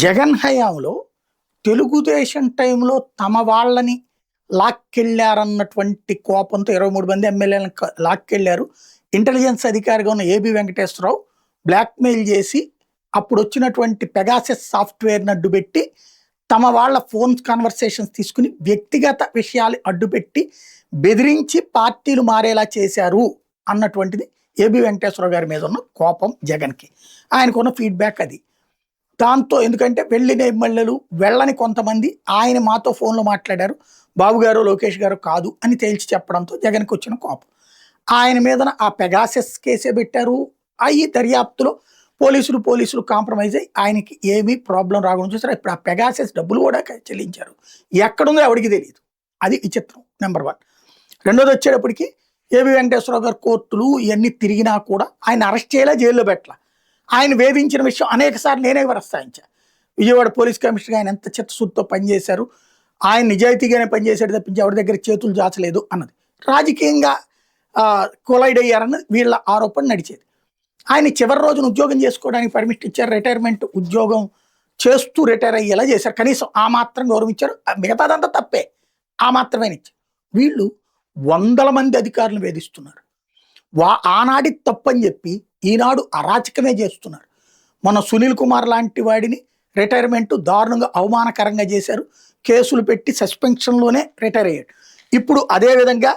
జగన్ హయాంలో తెలుగుదేశం టైంలో తమ వాళ్ళని లాక్కెళ్ళారన్నటువంటి కోపంతో 23 మంది ఎమ్మెల్యేలను లాక్కెళ్ళారు. ఇంటెలిజెన్స్ అధికారిగా ఉన్న ఏబి వెంకటేశ్వరరావు బ్లాక్మెయిల్ చేసి అప్పుడు వచ్చినటువంటి పెగాసస్ సాఫ్ట్వేర్ని అడ్డుపెట్టి తమ వాళ్ళ ఫోన్ కన్వర్సేషన్స్ తీసుకుని వ్యక్తిగత విషయాలు అడ్డుపెట్టి బెదిరించి పార్టీలు మారేలా చేశారు అన్నటువంటిది ఏబి వెంకటేశ్వరరావు గారి మీద ఉన్న కోపం జగన్కి. ఆయనకున్న ఫీడ్బ్యాక్ అది. దాంతో ఎందుకంటే వెళ్ళిన ఎమ్మెల్యేలు వెళ్ళని కొంతమంది ఆయన మాతో ఫోన్లో మాట్లాడారు, బాబు గారు లోకేష్ గారు కాదు అని తేల్చి చెప్పడంతో జగన్కి వచ్చిన కోపం. ఆయన మీద ఆ పెగాసెస్ కేసే పెట్టారు. అయ్యి దర్యాప్తులో పోలీసులు కాంప్రమైజ్ అయ్యి ఆయనకి ఏమీ ప్రాబ్లం రాకుండా చూసారు. ఇప్పుడు ఆ పెగాసెస్ డబ్బులు కూడా చెల్లించారు. ఎక్కడుందో ఎవరికి తెలియదు. అది విచిత్రం నెంబర్ 1. రెండోది వచ్చేటప్పటికి ఏబి వెంకటేశ్వరరావు గారు కోర్టులు ఇవన్నీ తిరిగినా కూడా ఆయన అరెస్ట్ చేయలే, జైల్లో పెట్టలే. ఆయన వేధించిన విషయం అనేకసార్లు నేనే ప్రస్తావించాను. విజయవాడ పోలీస్ కమిషనర్గా ఆయన ఎంత చిత్తశుద్ధితో పనిచేశారు, ఆయన నిజాయితీగానే పనిచేశాడు తప్పించి ఎవరి దగ్గర చేతులు చాచలేదు అన్నది. రాజకీయంగా కొలైడ్ అయ్యారన్నది వీళ్ళ ఆరోపణ నడిచేది. ఆయన చివరి రోజున ఉద్యోగం చేసుకోవడానికి పర్మిషన్ ఇచ్చారు. రిటైర్మెంట్ ఉద్యోగం చేస్తూ రిటైర్ అయ్యేలా చేశారు. కనీసం ఆ మాత్రం గౌరవించారు. మిగతాదంతా తప్పే, ఆ మాత్రమే ఇచ్చారు. వీళ్ళు 100 మంది అధికారులను వేధిస్తున్నారు. ఆనాడి తప్పని చెప్పి ఈనాడు అరాచకమే చేస్తున్నారు. మన సునీల్ కుమార్ లాంటి వాడిని రిటైర్మెంట్ దారుణంగా అవమానకరంగా చేశారు. కేసులు పెట్టి సస్పెన్షన్లోనే రిటైర్ అయ్యాడు. ఇప్పుడు అదేవిధంగా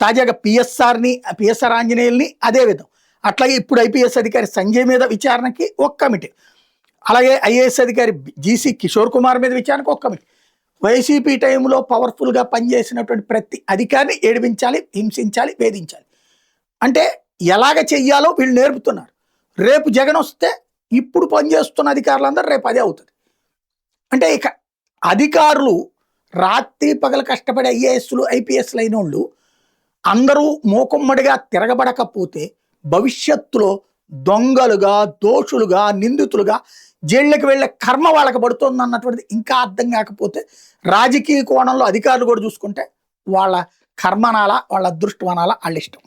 తాజాగా పిఎస్ఆర్ ఆంజనేయుల్ని అదేవిధం. అట్లాగే ఇప్పుడు ఐపీఎస్ అధికారి సంజయ్ మీద విచారణకి ఒక కమిటీ, అలాగే ఐఏఎస్ అధికారి జీసీ కిషోర్ కుమార్ మీద విచారణకు ఒక కమిటీ. వైసీపీ టైంలో పవర్ఫుల్గా పనిచేసినటువంటి ప్రతి అధికారిని ఏడిపించాలి, హింసించాలి, వేధించాలి. అంటే ఎలాగ చెయ్యాలో వీళ్ళు నేర్పుతున్నారు. రేపు జగన్ వస్తే ఇప్పుడు పనిచేస్తున్న అధికారులందరూ రేపు అదే అవుతుంది. అంటే ఇక అధికారులు రాత్రి పగలు కష్టపడే ఐఏఎస్లు ఐపీఎస్లు అయిన వాళ్ళు అందరూ మూకుమ్మడిగా తిరగబడకపోతే భవిష్యత్తులో దొంగలుగా, దోషులుగా, నిందితులుగా జైళ్ళకి వెళ్ళే కర్మ వాళ్ళకి పడుతుంది అన్నటువంటిది ఇంకా అర్థం కాకపోతే రాజకీయ కోణంలో అధికారులు కూడా చూసుకుంటే వాళ్ళ కర్మనాల, వాళ్ళ అదృష్టమనాల వాళ్ళ ఇష్టం.